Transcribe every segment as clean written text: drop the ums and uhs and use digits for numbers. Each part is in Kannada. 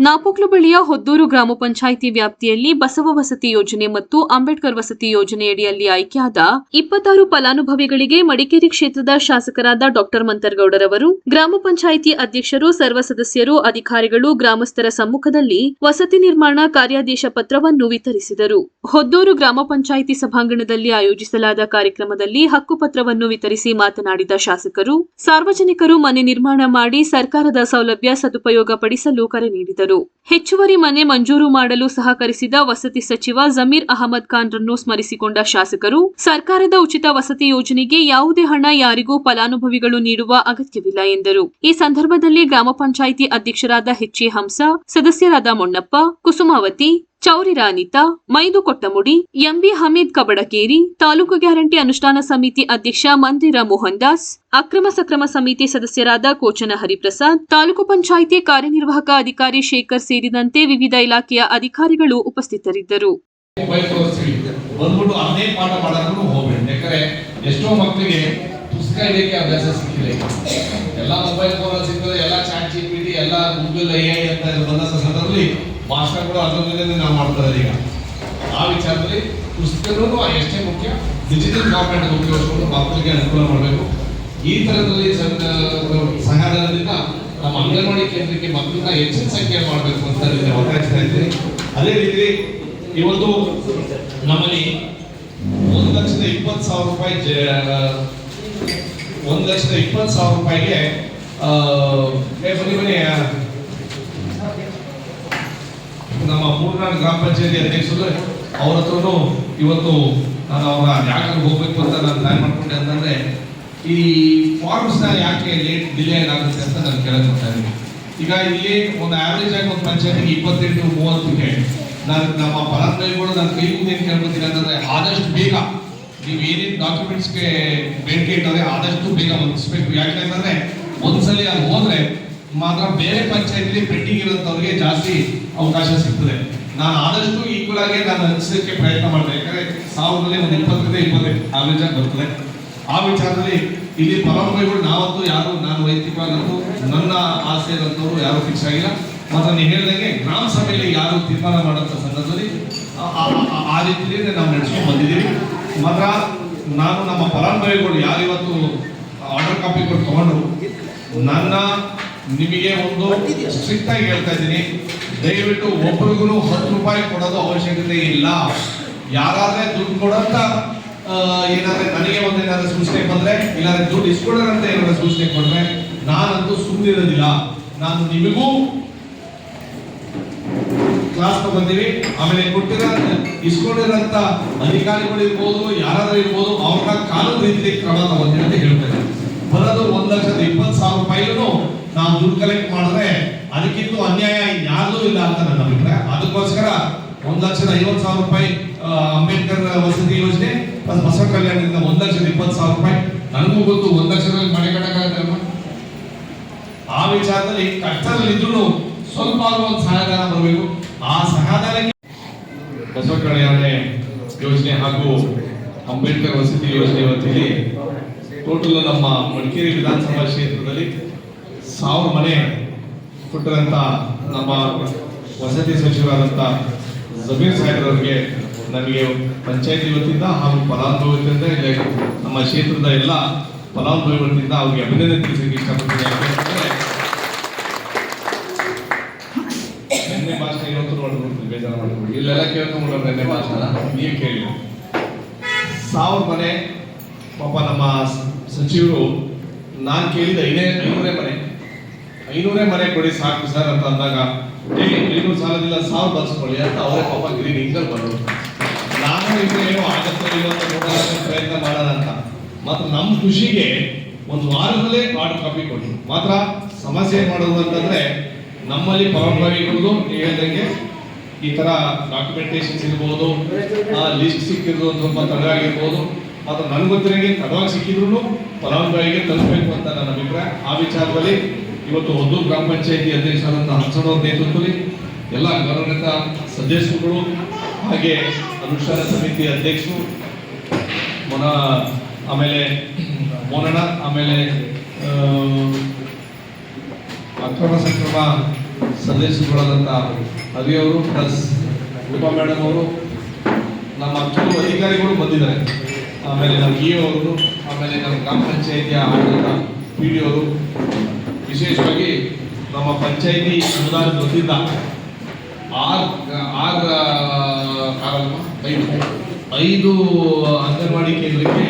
ನಾಪೋಕ್ಲು ಬಳಿಯ ಹೊದ್ದೂರು ಗ್ರಾಮ ಪಂಚಾಯಿತಿ ವ್ಯಾಪ್ತಿಯಲ್ಲಿ ಬಸವ ವಸತಿ ಯೋಜನೆ ಮತ್ತು ಅಂಬೇಡ್ಕರ್ ವಸತಿ ಯೋಜನೆಯಡಿಯಲ್ಲಿ ಆಯ್ಕೆಯಾದ 26 ಫಲಾನುಭವಿಗಳಿಗೆ ಮಡಿಕೇರಿ ಕ್ಷೇತ್ರದ ಶಾಸಕರಾದ ಡಾ ಮಂತರ್ಗೌಡರವರು ಗ್ರಾಮ ಪಂಚಾಯಿತಿ ಅಧ್ಯಕ್ಷರು, ಸರ್ವ ಸದಸ್ಯರು, ಅಧಿಕಾರಿಗಳು, ಗ್ರಾಮಸ್ಥರ ಸಮ್ಮುಖದಲ್ಲಿ ವಸತಿ ನಿರ್ಮಾಣ ಕಾರ್ಯಾದೇಶ ಪತ್ರವನ್ನು ವಿತರಿಸಿದರು. ಹೊದ್ದೂರು ಗ್ರಾಮ ಪಂಚಾಯಿತಿ ಸಭಾಂಗಣದಲ್ಲಿ ಆಯೋಜಿಸಲಾದ ಕಾರ್ಯಕ್ರಮದಲ್ಲಿ ಹಕ್ಕುಪತ್ರವನ್ನು ವಿತರಿಸಿ ಮಾತನಾಡಿದ ಶಾಸಕರು, ಸಾರ್ವಜನಿಕರು ಮನೆ ನಿರ್ಮಾಣ ಮಾಡಿ ಸರ್ಕಾರದ ಸೌಲಭ್ಯ ಸದುಪಯೋಗ ಪಡಿಸಲು ಕರೆ ನೀಡಿದರು. ಹೆಚ್ಚುವರಿ ಮನೆ ಮಂಜೂರು ಮಾಡಲು ಸಹಕರಿಸಿದ ವಸತಿ ಸಚಿವ ಜಮೀರ್ ಅಹಮದ್ ಖಾನ್ ರನ್ನು ಸ್ಮರಿಸಿಕೊಂಡ ಶಾಸಕರು, ಸರ್ಕಾರದ ಉಚಿತ ವಸತಿ ಯೋಜನೆಗೆ ಯಾವುದೇ ಹಣ ಯಾರಿಗೂ ಫಲಾನುಭವಿಗಳು ನೀಡುವ ಅಗತ್ಯವಿಲ್ಲ ಎಂದರು. ಈ ಸಂದರ್ಭದಲ್ಲಿ ಗ್ರಾಮ ಪಂಚಾಯಿತಿ ಅಧ್ಯಕ್ಷರಾದ ಎಚ್.ಎ. ಹಂಸ, ಸದಸ್ಯರಾದ ಮೊನ್ನಪ್ಪ, ಕುಸುಮಾವತಿ, ಚೌರಿರ ಅನಿತಾ, ಮೈದು ಕೊಟ್ಟಮುಡಿ, ಎಂಬಿ ಹಮೀದ್ ಕಬಡಕೇರಿ, ತಾಲೂಕು ಗ್ಯಾರಂಟಿ ಅನುಷ್ಠಾನ ಸಮಿತಿ ಅಧ್ಯಕ್ಷ ಮಂದಿರ ಮೋಹನ್ ದಾಸ್, ಅಕ್ರಮ ಸಕ್ರಮ ಸಮಿತಿ ಸದಸ್ಯರಾದ ಕೋಚನ ಹರಿಪ್ರಸಾದ್, ತಾಲೂಕು ಪಂಚಾಯಿತಿ ಕಾರ್ಯನಿರ್ವಾಹಕ ಅಧಿಕಾರಿ ಶೇಖರ್ ಸೇರಿದಂತೆ ವಿವಿಧ ಇಲಾಖೆಯ ಅಧಿಕಾರಿಗಳು ಉಪಸ್ಥಿತರಿದ್ದರು. ಎಷ್ಟೋ ಮಕ್ಕಳಿಗೆ ಪುಸ್ತಕ ಇದಕ್ಕೆ ಅಭ್ಯಾಸ ಸಿಕ್ಕಿದೆ. ಎಲ್ಲ ಮೊಬೈಲ್ ಫೋನ್ ಸಿಗ್ತದೆ, ಎಲ್ಲ ಚಾಟ್ ಜಿಪಿಟಿ, ಎಲ್ಲ ಗೂಗಲ್ AI ಅಂತ ಬಂದ ಸಂದರ್ಭದಲ್ಲಿ ಭಾಷಣಗಳು ಅದರ ಮೇಲೆ ನಾವು ಮಾಡ್ತಾರೆ. ಈಗ ಆ ವಿಚಾರದಲ್ಲಿ ಪುಸ್ತಕಗಳು ಎಷ್ಟೇ ಮುಖ್ಯ, ಡಿಜಿಟಲ್ ಫಾರ್ಮ್ಯಾಟ್ ಉಪಯೋಗಿಸಿಕೊಂಡು ಮಕ್ಕಳಿಗೆ ಅನುಕೂಲ ಮಾಡಬೇಕು. ಈ ತರದಲ್ಲಿ ಸಹಾಯಧನದಿಂದ ನಮ್ಮ ಅಂಗನವಾಡಿ ಕೇಂದ್ರಕ್ಕೆ ಮಕ್ಕಳನ್ನ ಹೆಚ್ಚಿನ ಸಂಖ್ಯೆ ಮಾಡಬೇಕು ಅಂತ ಒತ್ತಾಯಿಸ್ತಾ ಇದ್ದೀನಿ. ಅದೇ ರೀತಿ ಇವತ್ತು ನಮ್ಮಲ್ಲಿ 1,20,000 ರೂಪಾಯಿ 1,20,000 ರೂಪಾಯಿಗೆ ಬನ್ನಿ ನಮ್ಮ ಮೂರ್ನಾಡು ಗ್ರಾಮ ಪಂಚಾಯತಿ ಅಧ್ಯಕ್ಷರು ಅವ್ರ ಹತ್ರನು ಇವತ್ತು ನಾನು ಅವರ ಯಾಕೆ ಹೋಗ್ಬೇಕು ಅಂತ ನಾನು ಪ್ಲಾನ್ ಮಾಡ್ಕೊಂಡೆ. ಅಂತಂದ್ರೆ ಈ ಫಾರ್ಮ್ಸ್ ನ ಯಾಕೆ ಡಿಲೇ ಆಗುತ್ತೆ ಅಂತ ನಾನು ಕೇಳಕ್ ಬರ್ತಾ ಇದ್ದೀನಿ. ಈಗ ಇಲ್ಲಿ ಒಂದು ಆವರೇಜ್ ಆಗಿ ಒಂದು ಪಂಚಾಯತಿಗೆ 28-30ಕ್ಕೆ ನಾನು ನಮ್ಮ ಫಲಾನುಭವಿಗಳು ನಾನು ಕೈ ಮುಗಿದು ಏನು ಕೇಳ್ಕೊತೀನಿ ಅಂತಂದ್ರೆ ಆದಷ್ಟು ಬೇಗ ನೀವು ಏನೇನು ಡಾಕ್ಯುಮೆಂಟ್ಸ್ಗೆ ಬೇಡಿಕೆ ಇಟ್ಟರೆ ಆದಷ್ಟು ಬೇಗ ಮುಗಿಸ್ಬೇಕು. ಯಾಕೆಂತಂದ್ರೆ ಒಂದ್ಸಲಿ ಅದು ಹೋದ್ರೆ ಮಾತ್ರ ಬೇರೆ ಪಂಚಾಯತಿ ಪೆಂಡಿಂಗ್ ಇರೋಂಥವ್ರಿಗೆ ಜಾಸ್ತಿ ಅವಕಾಶ ಸಿಗ್ತದೆ. ನಾನು ಆದಷ್ಟು ಈಕ್ವಲ್ ಆಗಿ ನಾನು ಹಂಚೋಕ್ಕೆ ಪ್ರಯತ್ನ ಮಾಡಿದೆ. ಯಾಕಂದ್ರೆ 1000ರಲ್ಲಿ ಒಂದು 20-25 ಆವರೇಜ್ ಆಗಿ ಬರ್ತದೆ. ಆ ವಿಚಾರದಲ್ಲಿ ಇಲ್ಲಿ ಫಲಾನುಭವಿಗಳು ನಾವತ್ತು ಯಾರು, ನಾನು ವೈಯಕ್ತಿಕವಾಗಂತೂ ನನ್ನ ಆಸೆ ಇರೋಂಥವ್ರು ಯಾರು ಫಿಕ್ಸ್ ಆಗಿಲ್ಲ. ಮತ್ತು ನೀವು ಹೇಳಿದಂಗೆ ಗ್ರಾಮ ಸಭೆಯಲ್ಲಿ ಯಾರು ತೀರ್ಮಾನ ಮಾಡೋಂಥ ಸಂದರ್ಭದಲ್ಲಿ ಆ ರೀತಿಯಲ್ಲಿ ನಾವು ನಡೆಸ್ಕೊಂಡು ಬಂದಿದ್ದೀವಿ. ಮಾತ್ರ ನಾನು ನಮ್ಮ ಫಲಾನುಭವಿಗಳು ಯಾರು ಇವತ್ತು ಆರ್ಡರ್ ಕಾಪಿಗಳು ತಗೊಂಡು ನಿಮಗೆ ಒಂದು ಸ್ಟ್ರಿಕ್ಟ್ ಆಗಿ ಹೇಳ್ತಾ ಇದ್ದೀನಿ, ದಯವಿಟ್ಟು ಒಬ್ಬರಿಗೂ 10 ರೂಪಾಯಿ ಕೊಡೋದು ಅವಶ್ಯಕತೆ ಇಲ್ಲ. ಯಾರಾದ್ರೆ ದುಡ್ಡು ಕೊಡಂತ ಏನಾದ್ರೆ ನನಗೆ ಒಂದೇನಾದ್ರೂ ಸೂಚನೆ ಬಂದ್ರೆ, ಇಲ್ಲಾಂದ್ರೆ ದುಡ್ಡು ಇಸ್ಕೊಳ್ಳೋರಂತ ಏನಾದ್ರು ಸೂಚನೆ ಕೊಟ್ರೆ ನಾನಂತೂ ಸುಮ್ಮನಿರೋದಿಲ್ಲ. ನಾನು ನಿಮಗೂ ಕ್ಲಾಸ್ ತಗೊಂಡಿವಿ. ಆಮೇಲೆ ಇಸ್ಕೊಂಡಿರೋಂಥ ಅಧಿಕಾರಿಗಳು ಇರ್ಬೋದು, ಯಾರಾದ್ರೂ ಇರ್ಬೋದು, ಅವ್ರನ್ನ ಕಾನೂನು ರೀತಿ ಕ್ರಮ ತಗೊಂಡಿವಿ ಅಂತ ಹೇಳ್ತೇನೆ. ಬರೋದು 1,20,000 ರೂಪಾಯಿಗೂ ನಾವು ದುಡ್ಡು ಕಲೆಕ್ಟ್ ಮಾಡಿದ್ರೆ ಅದಕ್ಕಿಂತ ಅನ್ಯಾಯ ಯಾರ್ದೂ ಇಲ್ಲ ಅಂತ ನನ್ನ ಅಭಿಪ್ರಾಯ. ಅದಕ್ಕೋಸ್ಕರ 1,50,000 ರೂಪಾಯಿ ಅಂಬೇಡ್ಕರ್ ವಸತಿ ಯೋಜನೆ ಮತ್ತು ಬಸವ ಕಲ್ಯಾಣದಿಂದ 1,20,000 ರೂಪಾಯಿ. ನನಗೂ ಗೊತ್ತು 1 ಲಕ್ಷದಲ್ಲಿ ಮನೆ ಕಟ್ಟಕ್ಕಾಗಲ್ಲ. ಆ ವಿಚಾರದಲ್ಲಿ ಕಷ್ಟದಲ್ಲಿದ್ರು ಸ್ವಲ್ಪ ಒಂದು ಸಹಾಯಧನ ಬರಬೇಕು. ಆ ಸಹಾಯಧನಕ್ಕೆ ಬಸವ ಕಲ್ಯಾಣ ಯೋಜನೆ ಹಾಗೂ ಅಂಬೇಡ್ಕರ್ ವಸತಿ ಯೋಜನೆ ವತಿಯಲ್ಲಿ ಟೋಟಲ್ ನಮ್ಮ ಮಡಿಕೇರಿ ವಿಧಾನಸಭಾ ಕ್ಷೇತ್ರದಲ್ಲಿ 1000 ಮನೆ ಕೊಟ್ಟರಂತ ನಮ್ಮ ವಸತಿ ಸಚಿವರಾದಂಥ ಜಮೀರ್ ಸಾಹೇಬ್ರವರಿಗೆ ನನಗೆ ಪಂಚಾಯತಿ ವತಿಯಿಂದ ಹಾಗೂ ಫಲಾನುಭವಿ ವತಿಯಿಂದ ನಮ್ಮ ಕ್ಷೇತ್ರದ ಎಲ್ಲ ಫಲಾನುಭವಿ ವತಿಯಿಂದ ಅವ್ರಿಗೆ ಅಭಿನಂದನೆ ತಿಳಿಸಲಿಕ್ಕೆ ಇಷ್ಟಪಡ್ತೀನಿ. ನಿನ್ನೆ ಭಾಷಣ ಇವತ್ತು ನೋಡ್ಬಿಡ್ತೀನಿ, ಬೇಜಾರು ಮಾಡ್ಕೊಂಡು ಇಲ್ಲೆಲ್ಲ ಕೇಳ್ಕೊಂಡ್ಬಿಡೋರು. ನಿನ್ನೆ ಭಾಷಣ ನೀವು ಕೇಳಿ 1000 ಮನೆ ಪಾಪ ನಮ್ಮ ಸಚಿವರು ನಾನು ಕೇಳಿದ 500 ಮನೆ ಕೊಡಿ ಸಾಕು ಸರ್ ಅಂತ ಅಂದಾಗ 500 ಸಾಲದಿಲ್ಲ 1000 ಬರ್ಸ್ಕೊಳ್ಳಿ ಅಂತ ಅವರೇ ಪಾಪ ಗ್ರೀನ್ ಹಿಂಗಲ್ ಬಂದರು. ನಾನು ಏನೋ ಆಗತ್ತೆ ಪ್ರಯತ್ನ ಮಾಡೋಣ ಅಂತ ಮಾತ್ರ ನಮ್ಮ ಖುಷಿಗೆ ಒಂದು ವಾರದಲ್ಲೇ ಆರ್ಡರ್ ಕಾಪಿ ಕೊಟ್ಟರು. ಮಾತ್ರ ಸಮಸ್ಯೆ ಏನು ಮಾಡೋದು ಅಂತಂದ್ರೆ ನಮ್ಮಲ್ಲಿ ಫಲಾನುಭವಿಗಳು ನೀವು ಹೇಳ್ದಂಗೆ ಈ ತರ ಡಾಕ್ಯುಮೆಂಟೇಶನ್ಸ್ ಇರ್ಬೋದು, ಲಿಸ್ಟ್ ಸಿಕ್ಕಿರೋದು ಸ್ವಲ್ಪ ತಡವಾಗಿರ್ಬೋದು. ಮಾತ್ರ ನನಗೆ ಗೊತ್ತಿರಂಗೆ ತಡವಾಗಿ ಸಿಕ್ಕಿದ್ರು ಫಲಾನುಭವಿಗೆ ತಲುಪಬೇಕು ಅಂತ ನನ್ನ ಅಭಿಪ್ರಾಯ. ಆ ವಿಚಾರದಲ್ಲಿ ಇವತ್ತು ಹೊದ್ದೂರು ಗ್ರಾಮ ಪಂಚಾಯತಿ ಅಧ್ಯಕ್ಷರಾದಂಥ ಹಂಸನವ್ರ ನೇತೃತ್ವದಲ್ಲಿ ಎಲ್ಲ ಗೌರವಾನ್ವಿತ ಸದಸ್ಯರುಗಳು ಹಾಗೆ ಅನುಷ್ಠಾನ ಸಮಿತಿ ಅಧ್ಯಕ್ಷರು ಆಮೇಲೆ ಮೋನಣ್ಣ, ಆಮೇಲೆ ಅಕ್ರಮ ಸಕ್ರಮ ಸದಸ್ಯರುಗಳಾದಂಥ ರವಿ ಅವರು ಪ್ಲಸ್ ರೂಪಾ ಮೇಡಮ್ ಅವರು, ನಮ್ಮ ಕೆಲವು ಅಧಿಕಾರಿಗಳು ಬಂದಿದ್ದಾರೆ. ಆಮೇಲೆ ನಮ್ಮ ಇ ಅವರು, ಆಮೇಲೆ ನಮ್ಮ ಗ್ರಾಮ ಪಂಚಾಯಿತಿಯ ಆಡಳಿತ ಪಿ ಡಿ ಅವರು, ವಿಶೇಷವಾಗಿ ನಮ್ಮ ಪಂಚಾಯಿತಿ ಅನುದಾನ ಬಂದಿದ್ದ ಐದು ಅಂಗನವಾಡಿ ಕೇಂದ್ರಕ್ಕೆ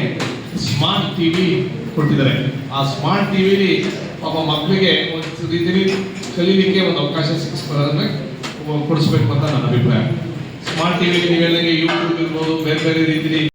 ಸ್ಮಾರ್ಟ್ ಟಿವಿ ಕೊಟ್ಟಿದ್ದಾರೆ. ಆ ಸ್ಮಾರ್ಟ್ ಟಿವಿಲಿ ಪಾಪ ಮಕ್ಕಳಿಗೆ ಒಂದು ರೀತಿಯಲ್ಲಿ ಕಲೀಲಿಕ್ಕೆ ಒಂದು ಅವಕಾಶ ಕೊಡಿಸ್ಬೇಕು ಅಂತ ನನ್ನ ಅಭಿಪ್ರಾಯ. ಸ್ಮಾರ್ಟ್ ಟಿವಿಲಿ ನೀವೆಲ್ಲರಿಗೆ ಯೂಟ್ಯೂಬ್ ಇರ್ಬೋದು, ಬೇರೆ ಬೇರೆ ರೀತಿಯಲ್ಲಿ